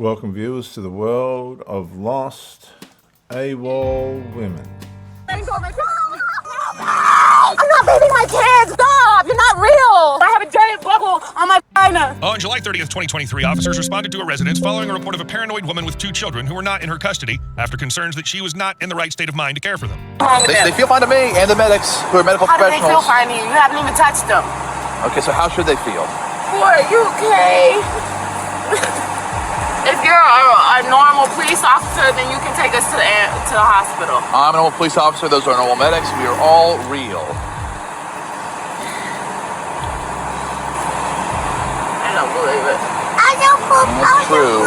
Welcome viewers to the world of lost AWOL women. I'm not bathing my kids! Stop! You're not real! I have a giant bubble on my vagina! On July 30th, 2023, officers responded to a residence following a report of a paranoid woman with 2 children who were not in her custody after concerns that she was not in the right state of mind to care for them. They feel fine to me and the medics who are medical professionals. How do they feel fine to you? You haven't even touched them. Okay, so how should they feel? Boy, you okay? If you're a normal police officer, then you can take us to the hospital. I'm a normal police officer. Those are normal medics. We are all real. I don't believe it. That's true.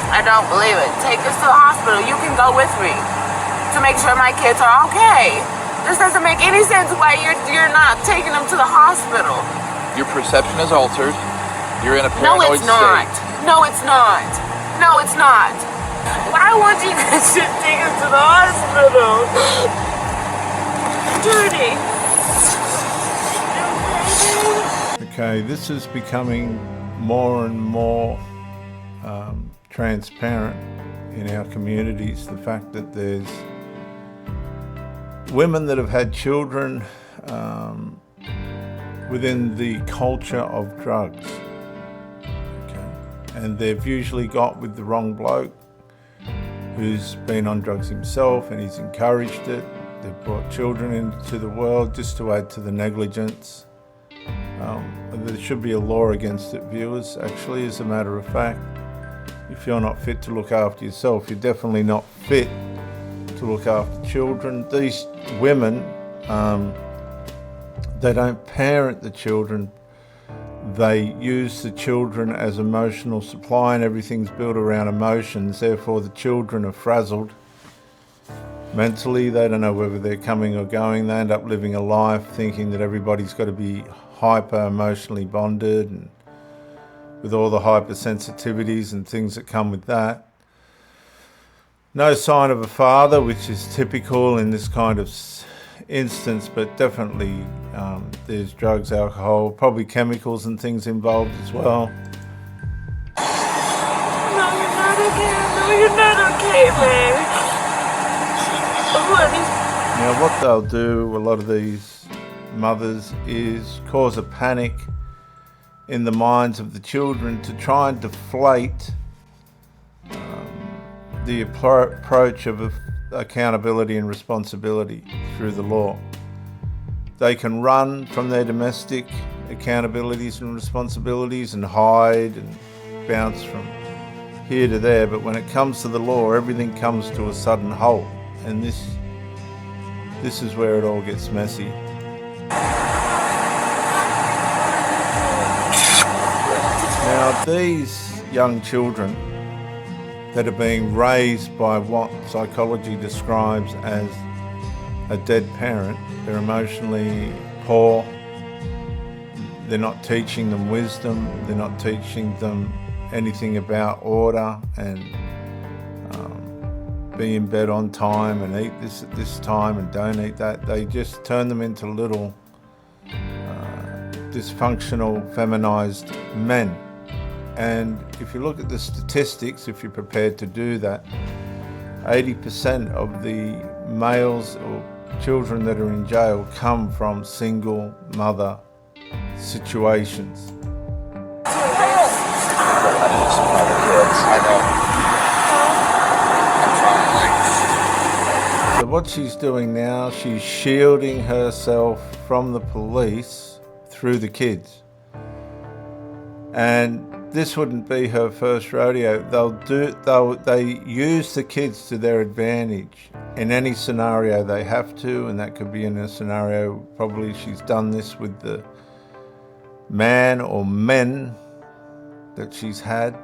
I don't believe it. Take us to the hospital. You can go with me to make sure my kids are okay. This doesn't make any sense why you're not taking them to the hospital. Your perception is altered. You're in a No, paranoid it's not. state. No, it's not. No, it's not. Why won't you guys just take us to the hospital? Dirty. Okay, this is becoming more and more transparent in our communities. The fact that there's women that have had children within the culture of drugs. And they've usually got with the wrong bloke who's been on drugs himself and he's encouraged it. They've brought children into the world just to add to the negligence. There should be a law against it, viewers. Actually, as a matter of fact, if you're not fit to look after yourself, you're definitely not fit to look after children. These women, they don't parent the children. They use the children as emotional supply, and everything's built around emotions. Therefore, the children are frazzled mentally. They don't know whether they're coming or going. They end up living a life thinking that everybody's got to be hyper emotionally bonded, and with all the hypersensitivities and things that come with that. No sign of a father, which is typical in this kind of instance, but definitely there's drugs, alcohol, probably chemicals and things involved as well. No, you're not okay. No, you're not okay, man. Now, what they'll do, a lot of these mothers, is cause a panic in the minds of the children to try and deflate the approach of accountability and responsibility through the law. They can run from their domestic accountabilities and responsibilities and hide and bounce from here to there, but when it comes to the law, everything comes to a sudden halt, and this is where it all gets messy. Now, these young children that are being raised by what psychology describes as a dead parent, they're emotionally poor, they're not teaching them wisdom, they're not teaching them anything about order and be in bed on time and eat this at this time and don't eat that. They just turn them into little dysfunctional, feminized men. And if you look at the statistics, if you're prepared to do that, 80% of the males or children that are in jail come from single mother situations. So what she's doing now, she's shielding herself from the police through the kids. And this wouldn't be her first rodeo. They use the kids to their advantage in any scenario they have to, and that could be in a scenario, probably she's done this with the man or men that she's had.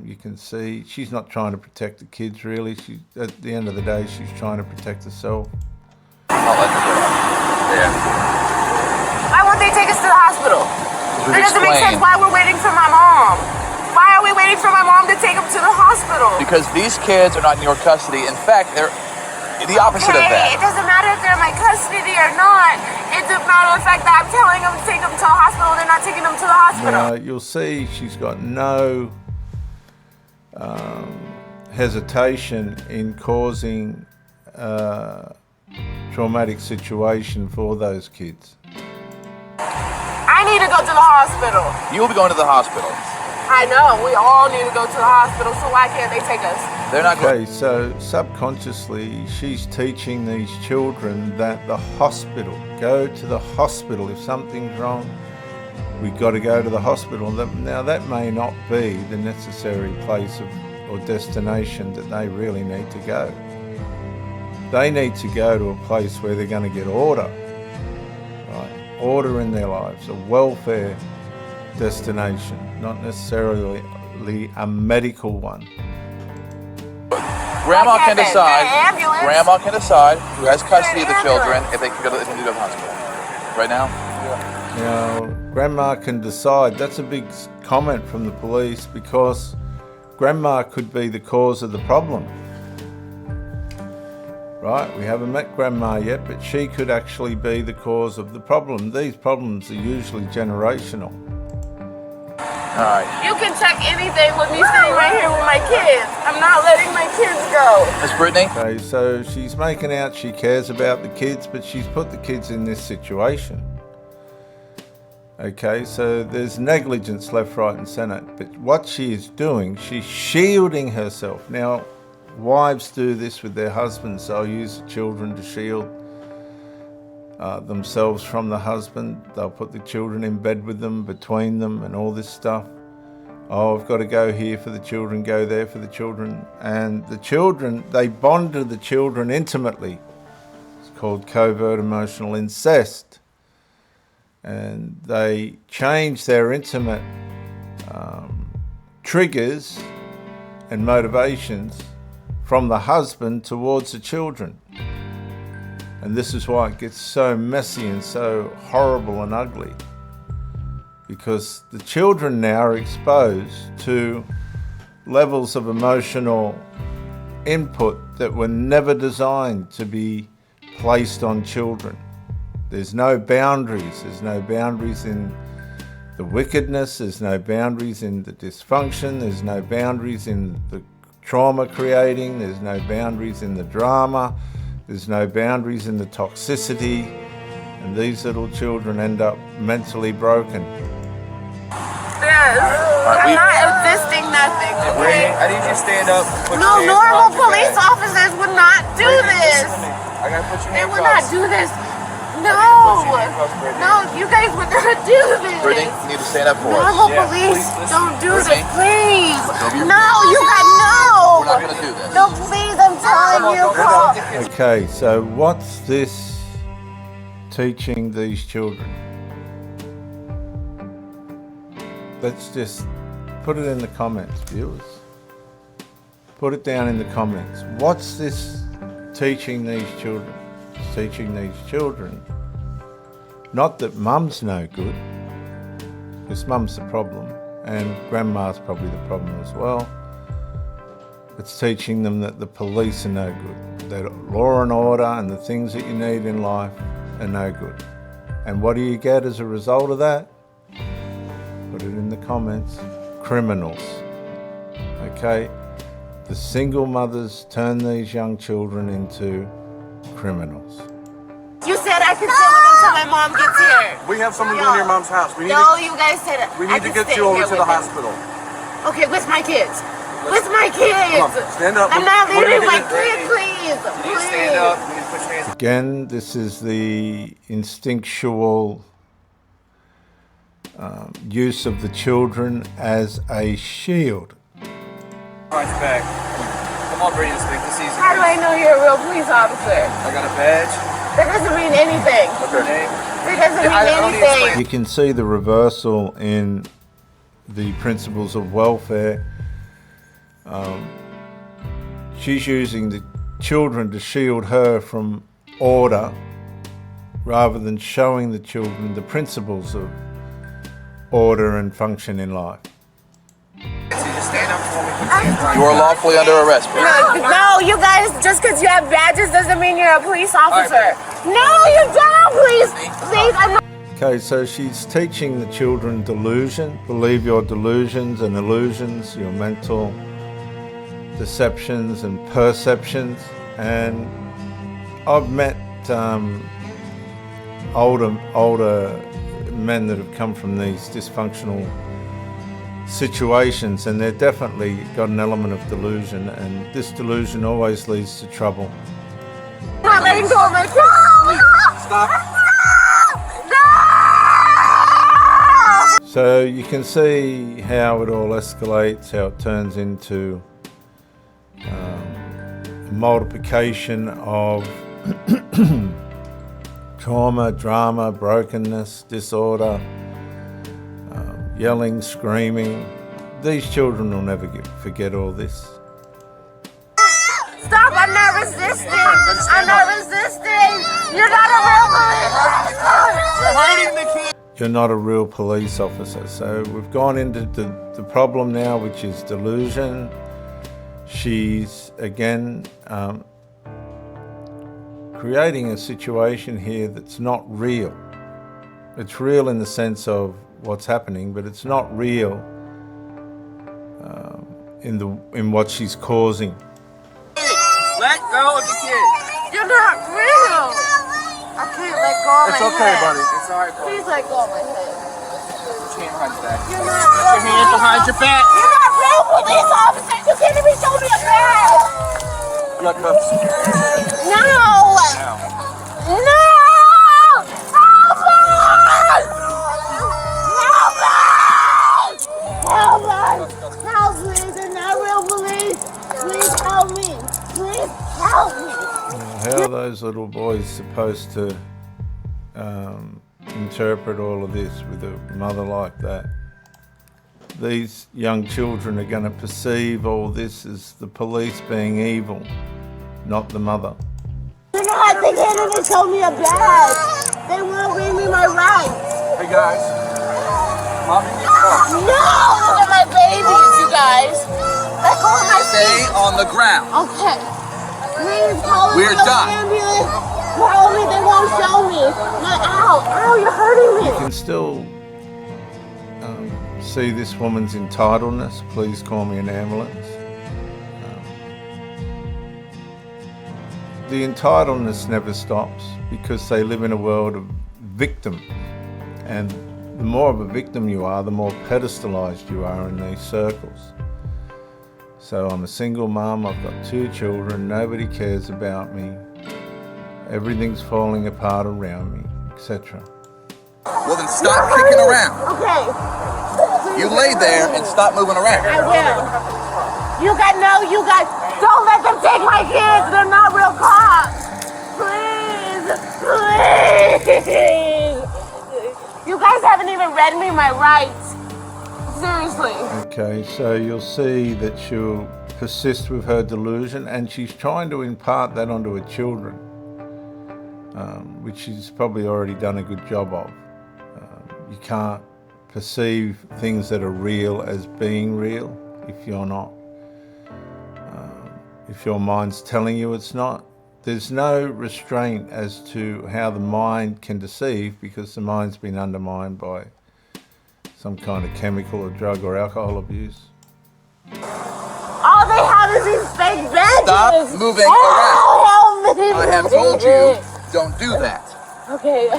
You can see she's not trying to protect the kids really. At the end of the day, she's trying to protect herself. Why won't they take us to the hospital? It doesn't make sense why we're waiting for my mom. Why are we waiting for my mom to take them to the hospital? Because these kids are not in your custody. In fact, they're the opposite of that. It doesn't matter if they're in my custody or not. It's a matter of fact that I'm telling them to take them to the hospital. They're not taking them to the hospital. Now, you'll see she's got no hesitation in causing a traumatic situation for those kids. I need to go to the hospital. You will be going to the hospital. I know, we all need to go to the hospital, so why can't they take us? They're not going. Okay, so subconsciously she's teaching these children that the hospital, go to the hospital. If something's wrong, we've got to go to the hospital. Now that may not be the necessary place or destination that they really need to go. They need to go to a place where they're going to get order, right? Order in their lives, a welfare destination, not necessarily a medical one. Grandma can Get decide. an ambulance. Grandma can decide who has custody of the children if they can go to the hospital. Right now. Now, grandma can decide. That's a big comment from the police, because grandma could be the cause of the problem. Right? We haven't met grandma yet, but she could actually be the cause of the problem. These problems are usually generational. All right. You can check anything with me sitting right here with my kids. I'm not letting my kids go. Miss Brittany. Okay, so she's making out she cares about the kids, but she's put the kids in this situation. Okay, so there's negligence left, right and centre. But what she is doing, she's shielding herself. Now, wives do this with their husbands. They'll use the children to shield themselves from the husband. They'll put the children in bed with them, between them, and all this stuff. Oh, I've got to go here for the children, go there for the children. And the children, they bond to the children intimately. It's called covert emotional incest. And they change their intimate triggers and motivations from the husband towards the children. And this is why it gets so messy and so horrible and ugly. Because the children now are exposed to levels of emotional input that were never designed to be placed on children. There's no boundaries. There's no boundaries in the wickedness. There's no boundaries in the dysfunction. There's no boundaries in the trauma creating. There's no boundaries in the drama. There's no boundaries in the toxicity. And these little children end up mentally broken. Yes. I'm not resisting nothing. Okay? I need you to stand up. Put No, your hands normal behind your police back. officers would not do this. Listen to me. I gotta put your They hands would not do this. No. No, you guys would not do this. Brittany, you need to stand up for us. Normal Yeah, police, please listen. don't do this, Brittany. please. your No, you got We're not no. going to do this. No, please, I'm telling you. Call. Okay, so what's this teaching these children? Let's just put it in the comments, viewers. Put it down in the comments. What's this teaching these children? It's teaching these children not that mum's no good, because mum's the problem, and grandma's probably the problem as well. It's teaching them that the police are no good, that law and order and the things that you need in life are no good. And what do you get as a result of that? Put it in the comments. Criminals. Okay? The single mothers turn these young children into criminals. You said I could sit with them until my mom gets here. We have someone going to your mom's house. We need No, to, you guys said it. we I need to can get sit you over here to the with them. hospital. Okay, with my kids. With my kids. Come on, stand up. I'm not We're leaving gonna my get kids, please. You need to stand up. You need to put your hands. Again, this is the instinctual use of the children as a shield. Behind your back. Come on, Brady, let's make this easy. How do I know you're a real police officer? I got a badge. That doesn't mean anything. What's your name? That doesn't I don't mean need to anything. You can see the reversal in the principles of welfare. She's using the children to shield her from order rather than showing the children the principles of order and function in life. So you just stand up for me. Put your hands behind You are lawfully under arrest, Brittany. No, you guys, just because you have badges doesn't mean you're a police officer. No, you don't, please. Please, I'm not. Okay, so she's teaching the children delusion. Believe your delusions and illusions, your mental deceptions and perceptions. And I've met older men that have come from these dysfunctional situations, and they've definitely got an element of delusion, and this delusion always leads to trouble. I'm not letting go of my phone. Stop. No! So you can see how it all escalates, how it turns into a multiplication of trauma, drama, brokenness, disorder, yelling, screaming. These children will never forget all this. Stop, I'm not resisting. I'm not resisting. You're not a real police. You're hurting the kid. You're not a real police officer. So we've gone into the problem now, which is delusion. She's, again, creating a situation here that's not real. It's real in the sense of what's happening, but it's not real in what she's causing. Let go of the kid. You're not real. I can't let go of It's my okay, head. buddy. It's all right, buddy. Please let go of my head. Put your hand behind your back. You're not Put your hand real. behind your back. You're not real police officers. You can't even show me a badge. You got cuffs. No. Now. No. Help us. Help us. Help, please. They're not real police. Please help me. Please help me. How are those little boys supposed to interpret all of this with a mother like that? These young children are going to perceive all this as the police being evil, not the mother. They can't even show me a badge. They won't read me my rights. Hey, guys. Mommy needs help. No! Look at my babies, you guys. Let go of my Stay feet. on the ground. Okay. Please call We're an done. ambulance. Call me, they won't show me. Ow, you're hurting You me. can still see this woman's entitledness. Please call me an ambulance. The entitledness never stops because they live in a world of victim. And the more of a victim you are, the more pedestalized you are in these circles. So I'm a single mum, I've got 2 children, nobody cares about me, everything's falling apart around me, etc. Well, then stop kicking around. Okay. You lay there and stop moving around. I will. You guys, don't let them take my kids. They're not real cops. Please. You guys haven't even read me my rights. Seriously. Okay, so you'll see that she'll persist with her delusion, and she's trying to impart that onto her children, which she's probably already done a good job of. You can't perceive things that are real as being real if you're not. If your mind's telling you it's not, there's no restraint as to how the mind can deceive, because the mind's been undermined by some kind of chemical or drug or alcohol abuse. All they have is these fake badges. Stop moving around. Help me. I have told you, don't do that. Okay.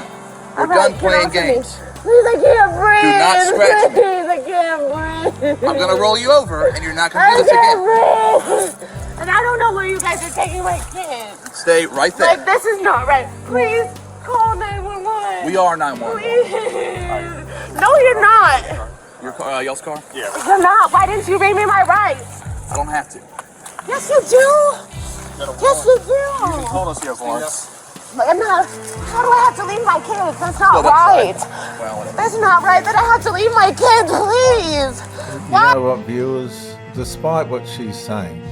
We're done playing games. Please, I can't breathe. Do not scratch me. Please, I can't breathe. I'm gonna roll you over, and you're not gonna I do this again. can't breathe. And I don't know where you guys are taking my kids. Stay right there. Like, this is not right. Please call 911. We are 911. Please. No, you're not. Your car, y'all's car? Yeah. You're not. Why didn't you read me my rights? I don't have to. Yes, you do. Yes, you do. Told us you have warrants. But I'm not. How do I have to leave my kids? That's not Well, that's right. fine. Well, whatever. That's not right that I have to leave my kids, please. You know what, viewers? Despite what she's saying,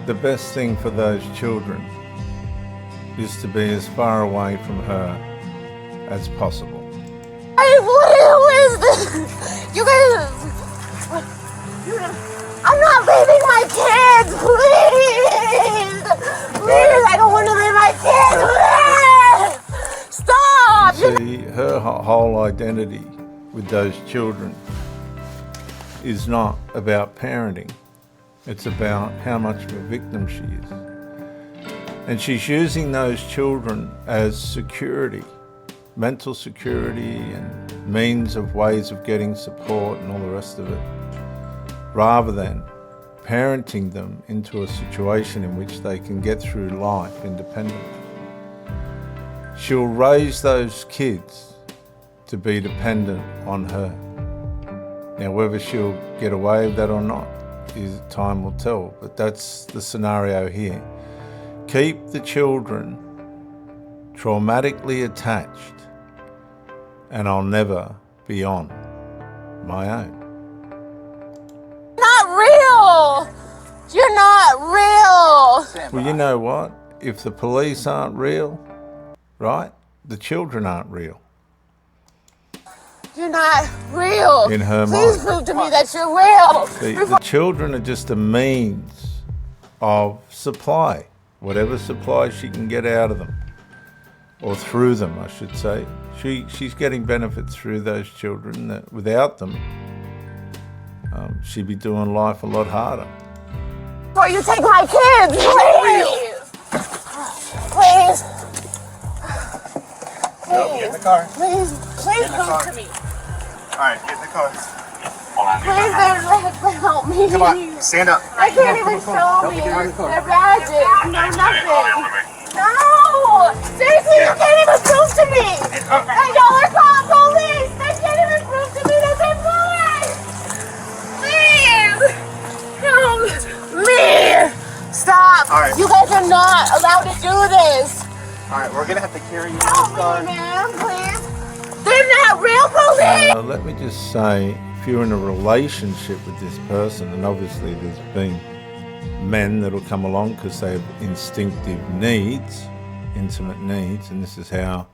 the best thing for those children is to be as far away from her as possible. Hey, who is this? You guys. I'm not leaving my kids, please. Please, I don't want to leave my kids. Please. Stop. See, her whole identity with those children is not about parenting. It's about how much of a victim she is. And she's using those children as security, mental security and means of ways of getting support and all the rest of it, rather than parenting them into a situation in which they can get through life independently. She'll raise those kids to be dependent on her. Now, whether she'll get away with that or not, time will tell, but that's the scenario here. Keep the children traumatically attached, and I'll never be on my own. Not real! You're not real! Well, you know what? If the police aren't real, right, the children aren't real. You're not real. In her Please mind. prove to me that you're real. The children are just a means of supply, whatever supply she can get out of them, or through them, I should say. She's getting benefits through those children that without them, she'd be doing life a lot harder. Before you take my kids, please! Please! Get in the car. Please prove to me. Alright, get in the car. Please, help me. Come on, stand up. I can't even show me. They're badges. No, nothing. No! Seriously, you can't even prove to me. And y'all are calling police. They can't even prove to me that they're police. Please! Help me! Stop. All right. You guys are not allowed to do this. Alright, we're gonna have to carry you to the Help car. me, man, please. They're not real police. Let me just say, if you're in a relationship with this person, and obviously there's been men that'll come along because they have instinctive needs, intimate needs, and this is how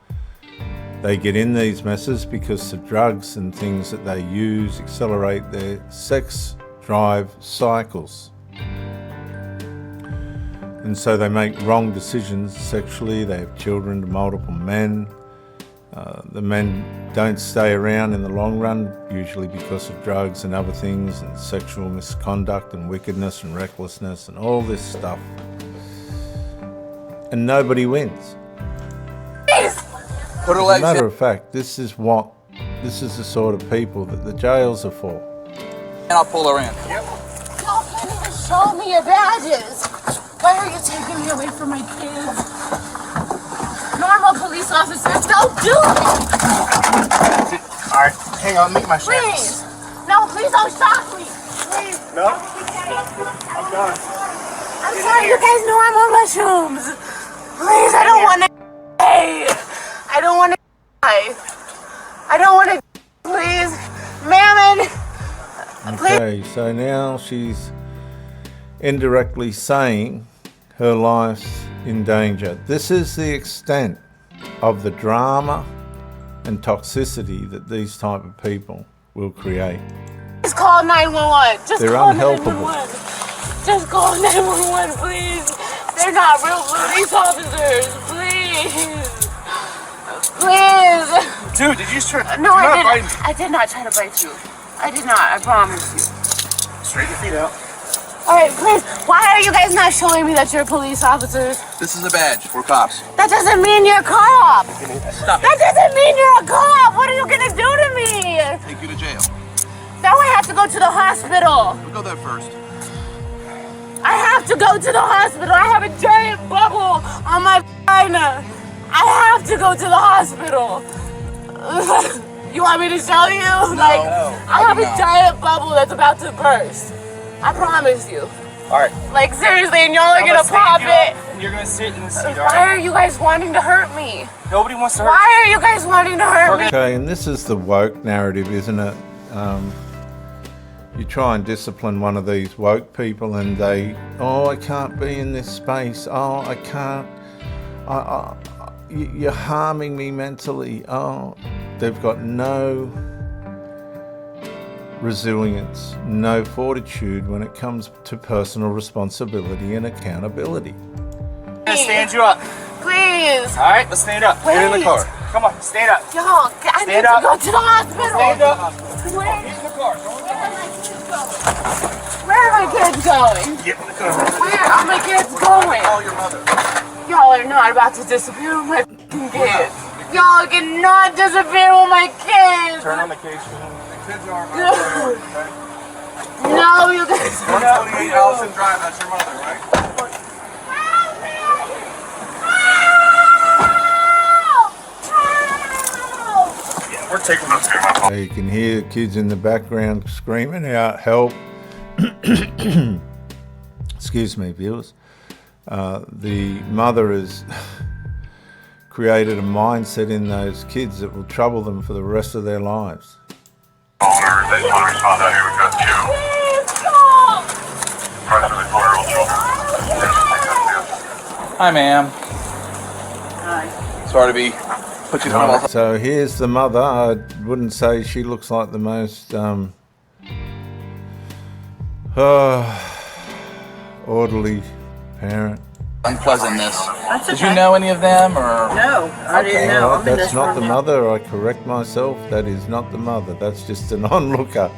they get in these messes, because the drugs and things that they use accelerate their sex drive cycles. And so they make wrong decisions sexually, they have children to multiple men. The men don't stay around in the long run, usually because of drugs and other things, and sexual misconduct and wickedness and recklessness and all this stuff. And nobody wins. Put her As a legs matter down of fact, this is the sort of people that the jails are for. and I'll pull her in. Y'all can't even show me your badges. Why are you taking me away from my kids? Normal police officers don't do it. Alright, hang on, make my Please. shackles. No, please don't shock me. Please. No? I'm done. I'm sorry, you guys know I'm on mushrooms. Please, I don't want to die. I don't want to die. I don't want to. Please. Mammon. Okay, so now she's indirectly saying her life's in danger. This is the extent of the drama and toxicity that these type of people will create. Just call 911. Just They're call unhelpable. 911. Just call 911, please. They're not real police officers. Please. Please. Dude, did you just try? No, I not didn't. I did not try to bite you. I did not. I promise you. Straighten your feet out. All right, please. Why are you guys not showing me that you're police officers? This is a badge. We're cops. That doesn't mean you're a cop. Stop That it. doesn't mean you're a cop. What are you gonna do to me? Take you to jail. Now I have to go to the hospital. We'll go there first. I have to go to the hospital. I have a giant bubble on my vagina. I have to go to the hospital. You want me to show you? I have a giant bubble that's about to burst. I promise you. Alright. Like seriously, and y'all are gonna pop it. And you're gonna sit in the seat, Why alright? are you guys wanting to hurt me? Nobody wants to hurt Why are you guys wanting to hurt me? Okay, and this is the woke narrative, isn't it? You try and discipline one of these woke people and they, oh, I can't be in this space. Oh, I can't. You're harming me mentally. Oh, they've got no resilience, no fortitude when it comes to personal responsibility and accountability. I'm gonna stand you up. Please. Alright, let's stand up. Get in the Wait. car. Come on, stand up. Y'all, I need Stand to up. go to the hospital. Stand up. Where? Get in the car. Where are my my kids going? Get in the car. Where are my kids going? Call your mother. Y'all are not about to disappear with my fucking kids. Y'all cannot disappear with my kids. Turn on the case. The kids are No. No, you guys. 128 Allison Drive. That's your mother, right? Yeah, we're taking this. You can hear the kids in the background screaming out, help. Excuse me, viewers. The mother has created a mindset in those kids that will trouble them for the rest of their lives. They want to respond out here. We've got two. Approximately 4-year-old children. Hi, ma'am. Hi. Sorry to be put you through all. So here's the mother. I wouldn't say she looks like the most orderly parent. Unpleasantness. Did you know any of them, or? No, I didn't know. Well, I've been that's this not long the now. mother. I correct myself. That is not the mother. That's just an onlooker.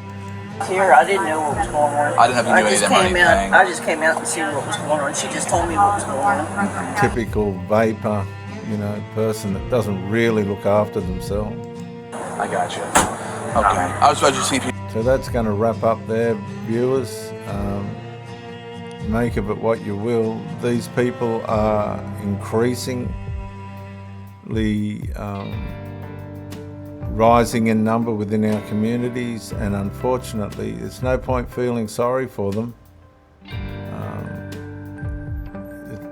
Here, I didn't know what was going on. I didn't have to do just anything or came anything. out. I just came out and see what was going on. She just told me what was going on. Typical vapor, person that doesn't really look after themselves. I got you. Okay. I was about to see if you. So that's going to wrap up there, viewers. Make of it what you will. These people are increasingly rising in number within our communities, and unfortunately there's no point feeling sorry for them.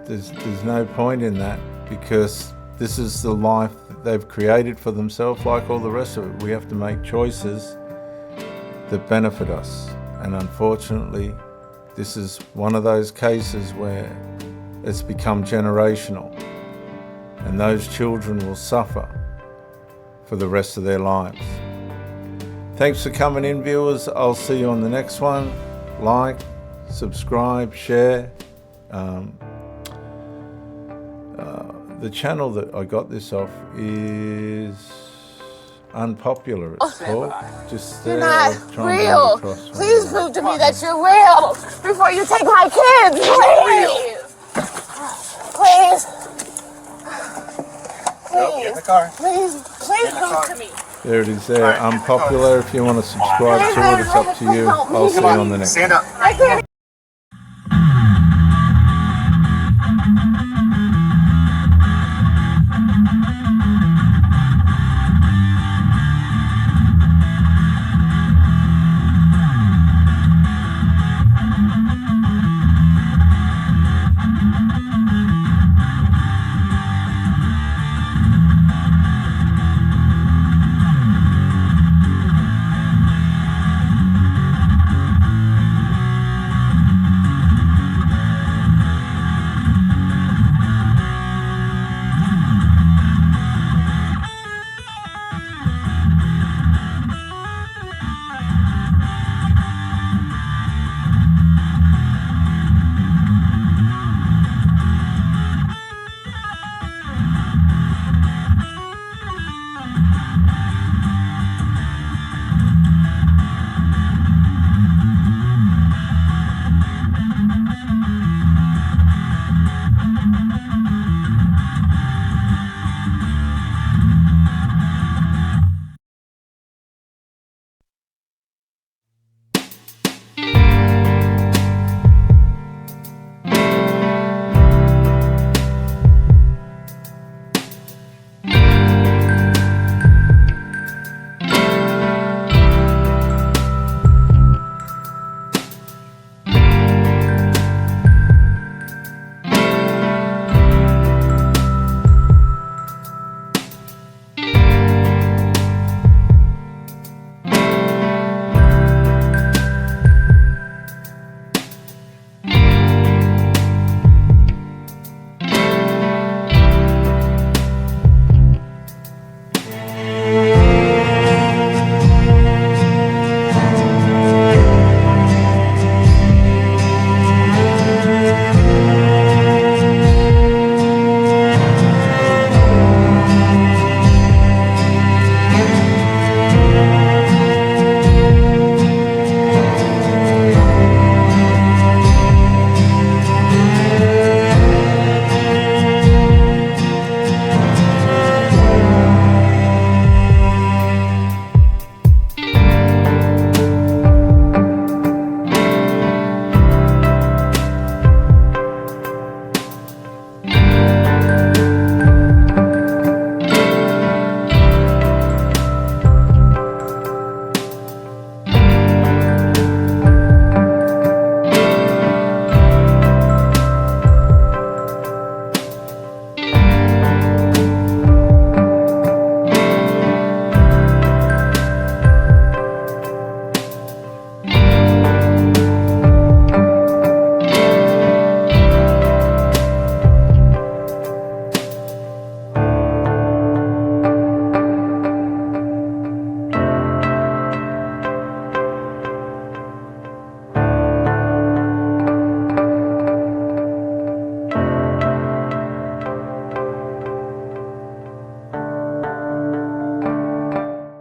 There's no point in that, because this is the life that they've created for themselves. Like all the rest of it, we have to make choices that benefit us, and unfortunately this is one of those cases where it's become generational, and those children will suffer for the rest of their lives. Thanks for coming in, viewers. I'll see you on the next one. Like, subscribe, share. The channel that I got this off is Unpopular, it's called. Just You're there, I not was trying to real. get across from Please you. prove to me that you're real before you take my kids. Please. Get in the car. Please prove to me. There it is there, Unpopular. If you want to subscribe to it, it's up to you. I'll see you on the next one. Stand up. I can't